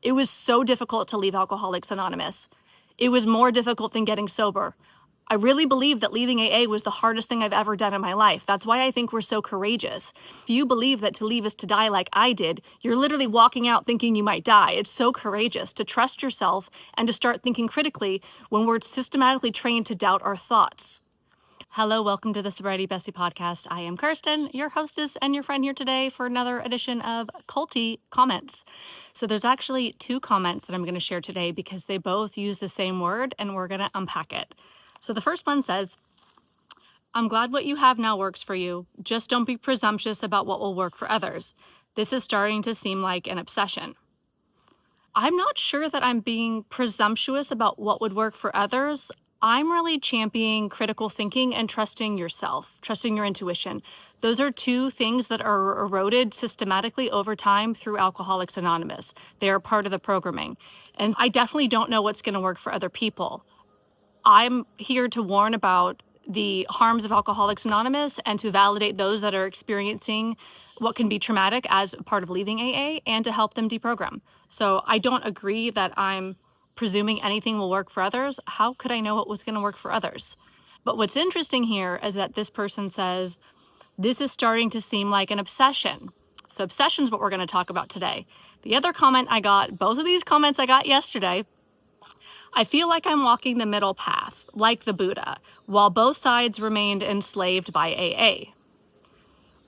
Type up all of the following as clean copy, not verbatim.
It was so difficult to leave Alcoholics Anonymous. It was more difficult than getting sober. I really believe that leaving AA was the hardest thing I've ever done in my life. That's why I think we're so courageous. If you believe that to leave is to die like I did, you're literally walking out thinking you might die. It's so courageous to trust yourself and to start thinking critically when we're systematically trained to doubt our thoughts. Hello, welcome to the Sobriety Bestie podcast. I am Kirsten, your hostess and your friend here today for another edition of Culty Comments. So there's actually two comments that I'm going to share today because they both use the same word and we're going to unpack it. So the first one says, I'm glad what you have now works for you. Just don't be presumptuous about what will work for others. This is starting to seem like an obsession. I'm not sure that I'm being presumptuous about what would work for others. I'm really championing critical thinking and trusting yourself, trusting your intuition. Those are two things that are eroded systematically over time through Alcoholics Anonymous. They are part of the programming. And I definitely don't know what's going to work for other people. I'm here to warn about the harms of Alcoholics Anonymous and to validate those that are experiencing what can be traumatic as part of leaving AA and to help them deprogram. So I don't agree that I'm presuming anything will work for others. How could I know what was going to work for others? But what's interesting here is that this person says, this is starting to seem like an obsession. So obsession is what we're going to talk about today. The other comment I got, both of these comments I got yesterday, I feel like I'm walking the middle path, like the Buddha, while both sides remained enslaved by AA.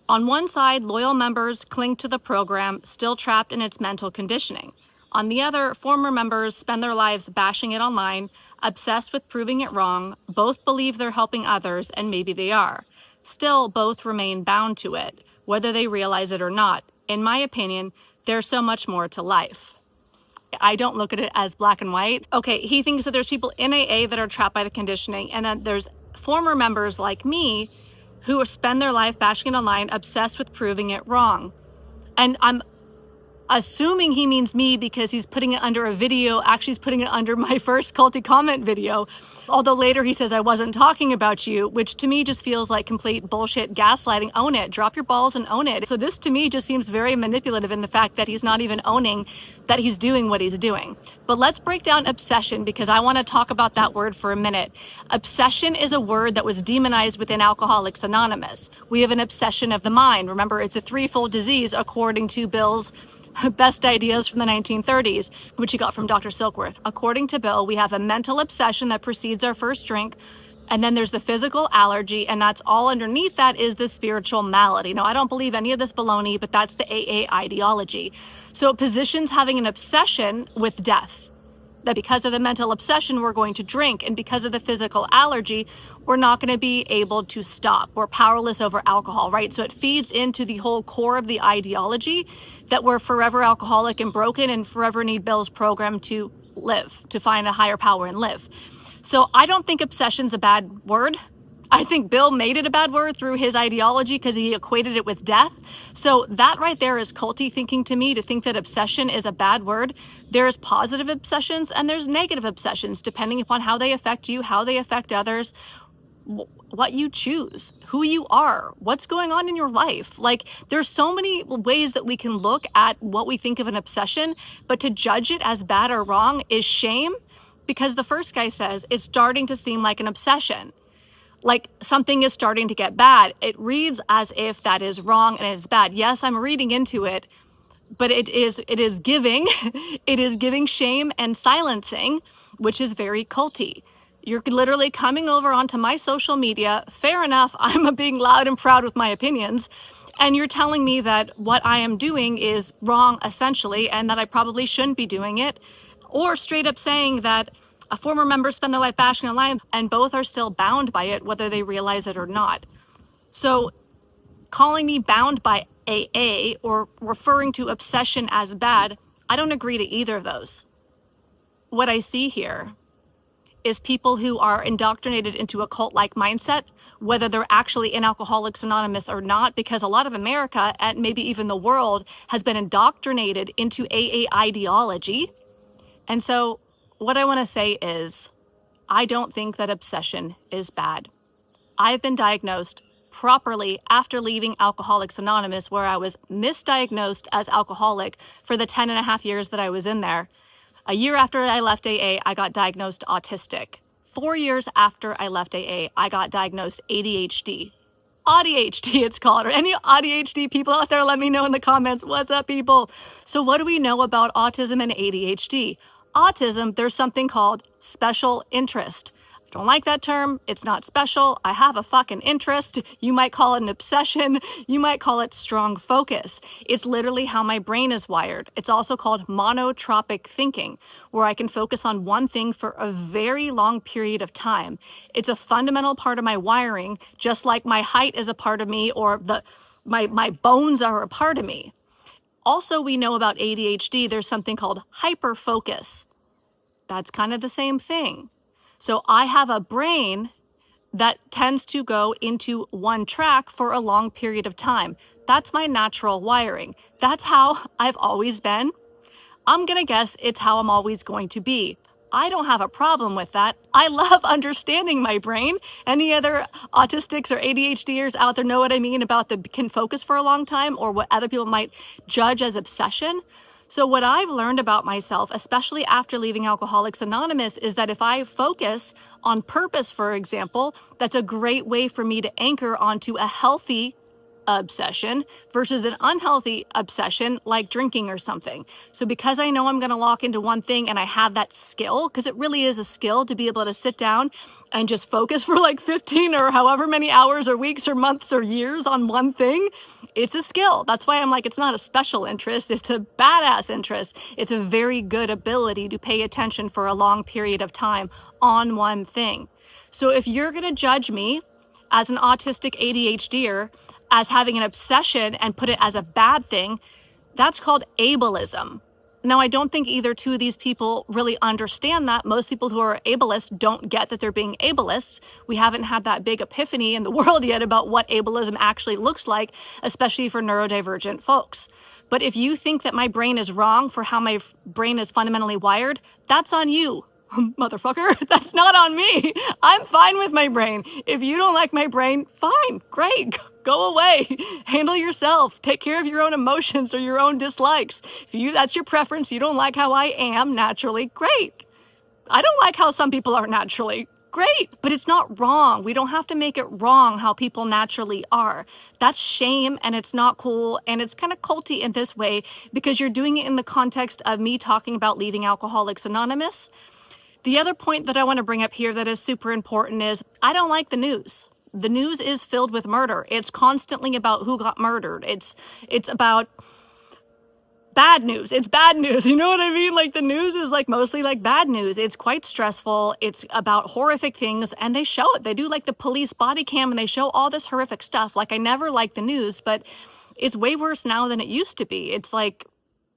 On one side, loyal members cling to the program, still trapped in its mental conditioning. On the other, former members spend their lives bashing it online, obsessed with proving it wrong. Both believe they're helping others, and maybe they are. Still, both remain bound to it, whether they realize it or not. In my opinion, there's so much more to life. I don't look at it as black and white. Okay, he thinks that there's people in AA that are trapped by the conditioning, and that there's former members like me who spend their life bashing it online, obsessed with proving it wrong. And I'm assuming he means me because he's putting it under a video. Actually, he's putting it under my first Culty comment video. Although later he says I wasn't talking about you, which to me just feels like complete bullshit gaslighting. Own it. Drop your balls and own it. So this to me just seems very manipulative in the fact that he's not even owning that he's doing what he's doing. But let's break down obsession because I want to talk about that word for a minute. Obsession is a word that was demonized within Alcoholics Anonymous. We have an obsession of the mind. Remember, it's a threefold disease according to Bill's best ideas from the 1930s, which he got from Dr. Silkworth. According to Bill, we have a mental obsession that precedes our first drink, and then there's the physical allergy, and that's all underneath that is the spiritual malady. Now, I don't believe any of this baloney, but that's the AA ideology. So it positions having an obsession with death. That because of the mental obsession, we're going to drink, and because of the physical allergy, we're not going to be able to stop. We're powerless over alcohol, right? So it feeds into the whole core of the ideology that we're forever alcoholic and broken and forever need Bill's program to live, to find a higher power and live. So I don't think obsession's a bad word. I think Bill made it a bad word through his ideology because he equated it with death. So that right there is culty thinking to me, to think that obsession is a bad word. There's positive obsessions and there's negative obsessions, depending upon how they affect you, how they affect others, what you choose, who you are, what's going on in your life. Like, there's so many ways that we can look at what we think of an obsession, but to judge it as bad or wrong is shame, because the first guy says it's starting to seem like an obsession. Like something is starting to get bad. It reads as if that is wrong and it's bad. Yes, I'm reading into it, but it is giving, it is giving shame and silencing, which is very culty. You're literally coming over onto my social media. Fair enough, I'm being loud and proud with my opinions. And you're telling me that what I am doing is wrong, essentially, and that I probably shouldn't be doing it. Or straight up saying that a former member spent their life bashing online, and both are still bound by it, whether they realize it or not. So calling me bound by AA or referring to obsession as bad, I don't agree to either of those. What I see here is people who are indoctrinated into a cult-like mindset, whether they're actually in Alcoholics Anonymous or not, because a lot of America, and maybe even the world, has been indoctrinated into AA ideology. And so what I want to say is, I don't think that obsession is bad. I've been diagnosed properly after leaving Alcoholics Anonymous, where I was misdiagnosed as alcoholic for the 10.5 years that I was in there. A year after I left AA, I got diagnosed autistic. 4 years after I left AA, I got diagnosed ADHD. ADHD, it's called. Or any ADHD people out there, let me know in the comments. What's up, people? So what do we know about autism and ADHD? Autism, there's something called special interest. I don't like that term. It's not special. I have a fucking interest. You might call it an obsession. You might call it strong focus. It's literally how my brain is wired. It's also called monotropic thinking, where I can focus on one thing for a very long period of time. It's a fundamental part of my wiring, just like my height is a part of me, or my bones are a part of me. Also, we know about ADHD, there's something called hyperfocus. That's kind of the same thing. So I have a brain that tends to go into one track for a long period of time. That's my natural wiring. That's how I've always been. I'm gonna guess it's how I'm always going to be. I don't have a problem with that. I love understanding my brain. Any other autistics or ADHDers out there know what I mean about the can focus for a long time, or what other people might judge as obsession? So what I've learned about myself, especially after leaving Alcoholics Anonymous, is that if I focus on purpose, for example, that's a great way for me to anchor onto a healthy obsession versus an unhealthy obsession like drinking or something. So because I know I'm going to lock into one thing and I have that skill, because it really is a skill to be able to sit down and just focus for like 15 or however many hours or weeks or months or years on one thing, it's a skill. That's why I'm like, it's not a special interest, it's a badass interest. It's a very good ability to pay attention for a long period of time on one thing. So if you're going to judge me as an autistic ADHDer as having an obsession and put it as a bad thing, that's called ableism. Now, I don't think either two of these people really understand that. Most people who are ableist don't get that they're being ableist. We haven't had that big epiphany in the world yet about what ableism actually looks like, especially for neurodivergent folks. But if you think that my brain is wrong for how my brain is fundamentally wired, that's on you. Motherfucker, that's not on me. I'm fine with my brain. If you don't like my brain, fine, great, go away. Handle yourself. Take care of your own emotions or your own dislikes. If that's your preference, you don't like how I am naturally, great. I don't like how some people are naturally, great, but it's not wrong. We don't have to make it wrong how people naturally are. That's shame, and it's not cool, and it's kind of culty in this way because you're doing it in the context of me talking about leaving Alcoholics Anonymous. The other point that I want to bring up here that is super important is I don't like the news. The news is filled with murder. It's constantly about who got murdered. It's about bad news. It's bad news. You know what I mean? Like the news is like mostly like bad news. It's quite stressful. It's about horrific things, and they show it. They do like the police body cam and they show all this horrific stuff. Like I never liked the news, but it's way worse now than it used to be. It's like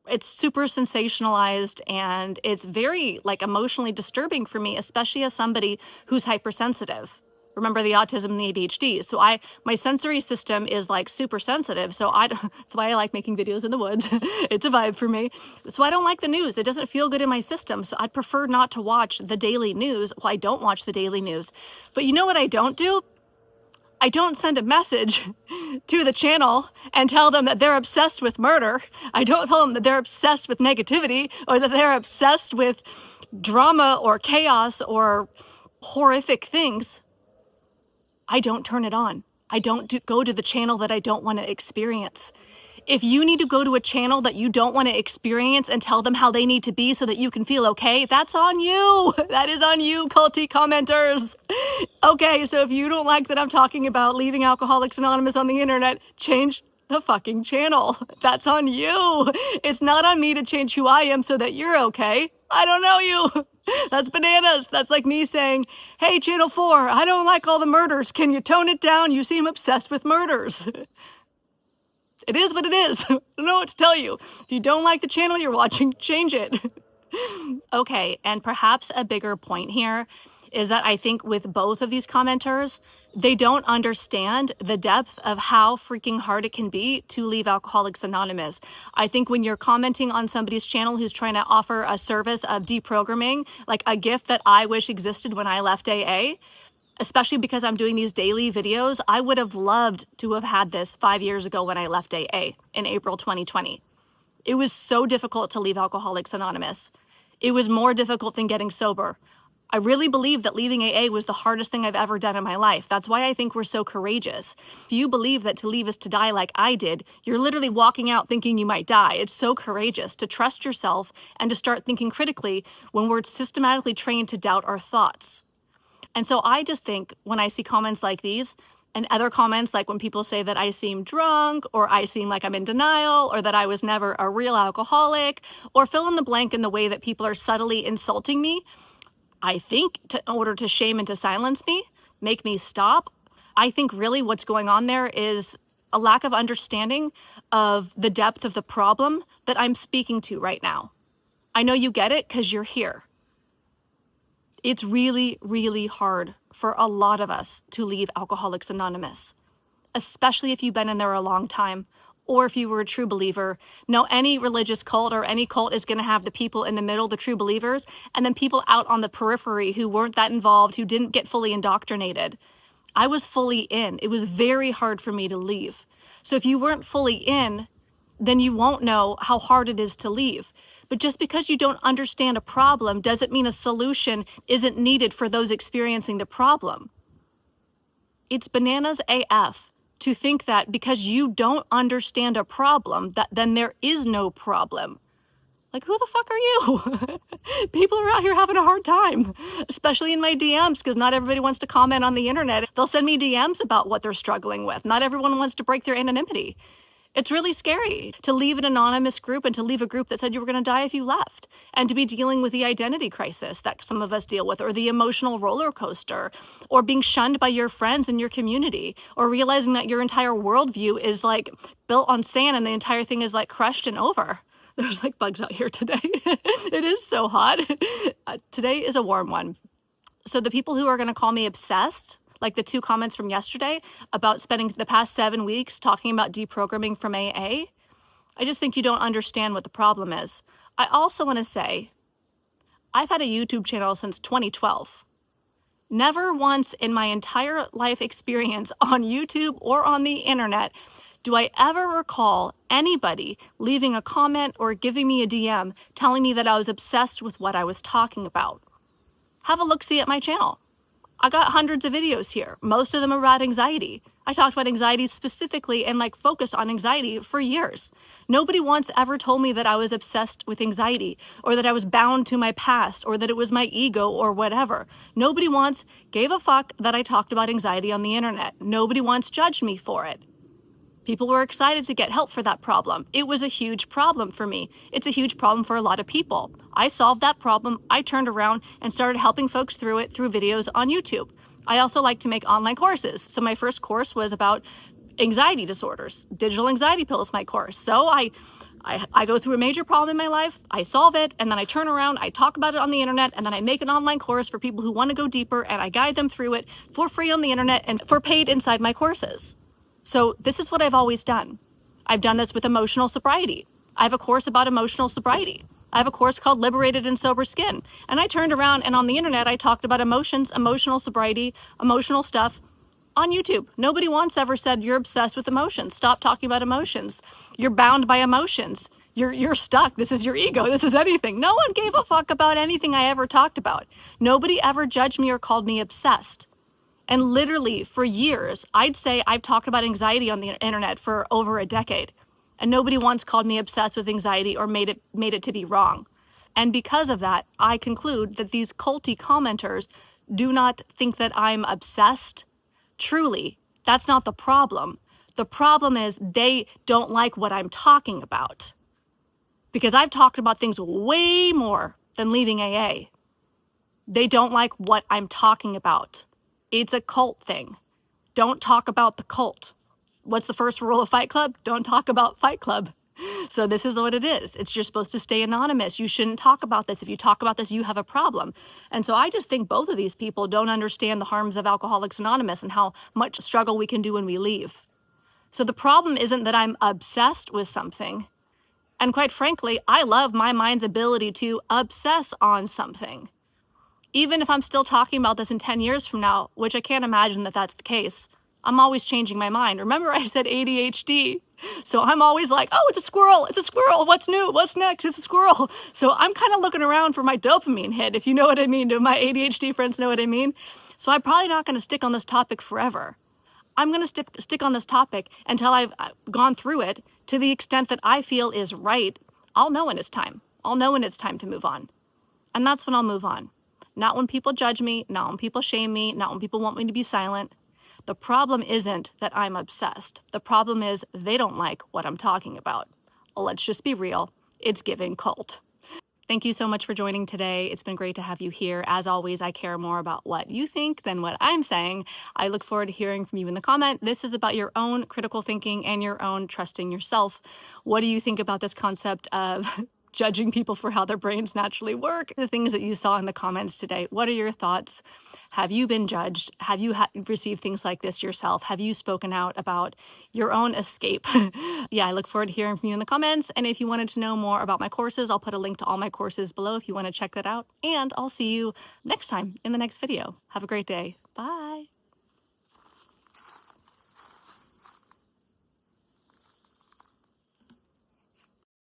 it's super sensationalized, and it's very like emotionally disturbing for me, especially as somebody who's hypersensitive. Remember the autism and the ADHD. So my sensory system is like super sensitive. So that's why I like making videos in the woods. It's a vibe for me. So I don't like the news. It doesn't feel good in my system. So I'd prefer not to watch the daily news. Well, I don't watch the daily news, but you know what I don't do? I don't send a message to the channel and tell them that they're obsessed with murder. I don't tell them that they're obsessed with negativity or that they're obsessed with drama or chaos or horrific things. I don't turn it on. I don't go to the channel that I don't want to experience. If you need to go to a channel that you don't want to experience and tell them how they need to be so that you can feel okay, that's on you. That is on you, culty commenters. Okay, so if you don't like that I'm talking about leaving Alcoholics Anonymous on the internet, change the fucking channel. That's on you. It's not on me to change who I am so that you're okay. I don't know you. That's bananas. That's like me saying, hey, Channel 4, I don't like all the murders. Can you tone it down? You seem obsessed with murders. It is what it is. I don't know what to tell you. If you don't like the channel you're watching, change it. Okay, and perhaps a bigger point here is that I think with both of these commenters, they don't understand the depth of how freaking hard it can be to leave Alcoholics Anonymous. I think when you're commenting on somebody's channel who's trying to offer a service of deprogramming, like a gift that I wish existed when I left AA, especially because I'm doing these daily videos. I would have loved to have had this 5 years ago when I left AA in April 2020. It was so difficult to leave Alcoholics Anonymous. It was more difficult than getting sober. I really believe that leaving AA was the hardest thing I've ever done in my life. That's why I think we're so courageous. If you believe that to leave is to die like I did, you're literally walking out thinking you might die. It's so courageous to trust yourself and to start thinking critically when we're systematically trained to doubt our thoughts. And so I just think when I see comments like these and other comments, like when people say that I seem drunk or I seem like I'm in denial or that I was never a real alcoholic or fill in the blank in the way that people are subtly insulting me, I think in order to shame and to silence me, make me stop, I think really what's going on there is a lack of understanding of the depth of the problem that I'm speaking to right now. I know you get it because you're here. It's really, really hard for a lot of us to leave Alcoholics Anonymous, especially if you've been in there a long time or if you were a true believer. Now, any religious cult or any cult is going to have the people in the middle, the true believers, and then people out on the periphery who weren't that involved, who didn't get fully indoctrinated. I was fully in. It was very hard for me to leave. So if you weren't fully in, then you won't know how hard it is to leave. But just because you don't understand a problem doesn't mean a solution isn't needed for those experiencing the problem. It's bananas AF to think that because you don't understand a problem, that then there is no problem. Like, who the fuck are you? People are out here having a hard time, especially in my DMs, because not everybody wants to comment on the internet. They'll send me DMs about what they're struggling with. Not everyone wants to break their anonymity. It's really scary to leave an anonymous group and to leave a group that said you were going to die if you left, and to be dealing with the identity crisis that some of us deal with, or the emotional roller coaster, or being shunned by your friends and your community, or realizing that your entire worldview is like built on sand and the entire thing is like crushed and over. There's like bugs out here today. It is so hot. Today is a warm one. So the people who are going to call me obsessed, like the 2 comments from yesterday about spending the past 7 weeks talking about deprogramming from AA, I just think you don't understand what the problem is. I also want to say, I've had a YouTube channel since 2012. Never once in my entire life experience on YouTube or on the internet do I ever recall anybody leaving a comment or giving me a DM telling me that I was obsessed with what I was talking about. Have a look-see at my channel. I got hundreds of videos here. Most of them are about anxiety. I talked about anxiety specifically and like focused on anxiety for years. Nobody once ever told me that I was obsessed with anxiety or that I was bound to my past or that it was my ego or whatever. Nobody once gave a fuck that I talked about anxiety on the internet. Nobody once judged me for it. People were excited to get help for that problem. It was a huge problem for me. It's a huge problem for a lot of people. I solved that problem. I turned around and started helping folks through it through videos on YouTube. I also like to make online courses. So my first course was about anxiety disorders. Digital anxiety pill is my course. So I go through a major problem in my life, I solve it, and then I turn around, I talk about it on the internet, and then I make an online course for people who want to go deeper, and I guide them through it for free on the internet and for paid inside my courses. So this is what I've always done. I've done this with emotional sobriety. I have a course about emotional sobriety. I have a course called Liberated in Sober Skin. And I turned around and on the internet, I talked about emotions, emotional sobriety, emotional stuff on YouTube. Nobody once ever said you're obsessed with emotions. Stop talking about emotions. You're bound by emotions. You're stuck. This is your ego. This is anything. No one gave a fuck about anything I ever talked about. Nobody ever judged me or called me obsessed. And literally for years, I'd say I've talked about anxiety on the internet for over a decade. And nobody once called me obsessed with anxiety or made it to be wrong. And because of that, I conclude that these culty commenters do not think that I'm obsessed. Truly, that's not the problem. The problem is they don't like what I'm talking about. Because I've talked about things way more than leaving AA. They don't like what I'm talking about. It's a cult thing. Don't talk about the cult. What's the first rule of Fight Club? Don't talk about Fight Club. So this is what it is. It's just supposed to stay anonymous. You shouldn't talk about this. If you talk about this, you have a problem. And so I just think both of these people don't understand the harms of Alcoholics Anonymous and how much struggle we can do when we leave. So the problem isn't that I'm obsessed with something. And quite frankly, I love my mind's ability to obsess on something. Even if I'm still talking about this in 10 years from now, which I can't imagine that that's the case, I'm always changing my mind. Remember I said ADHD? So I'm always like, oh, it's a squirrel, what's new, what's next, it's a squirrel. So I'm kind of looking around for my dopamine hit, if you know what I mean. Do my ADHD friends know what I mean? So I'm probably not going to stick on this topic forever. I'm going to stick on this topic until I've gone through it to the extent that I feel is right. I'll know when it's time. I'll know when it's time to move on. And that's when I'll move on. Not when people judge me, not when people shame me, not when people want me to be silent. The problem isn't that I'm obsessed. The problem is they don't like what I'm talking about. Let's just be real. It's giving cult. Thank you so much for joining today. It's been great to have you here. As always, I care more about what you think than what I'm saying. I look forward to hearing from you in the comment. This is about your own critical thinking and your own trusting yourself. What do you think about this concept of judging people for how their brains naturally work? The things that you saw in the comments today, what are your thoughts? Have you been judged? Have you received things like this yourself? Have you spoken out about your own escape? Yeah, I look forward to hearing from you in the comments. And if you wanted to know more about my courses, I'll put a link to all my courses below if you want to check that out. And I'll see you next time in the next video. Have a great day. Bye.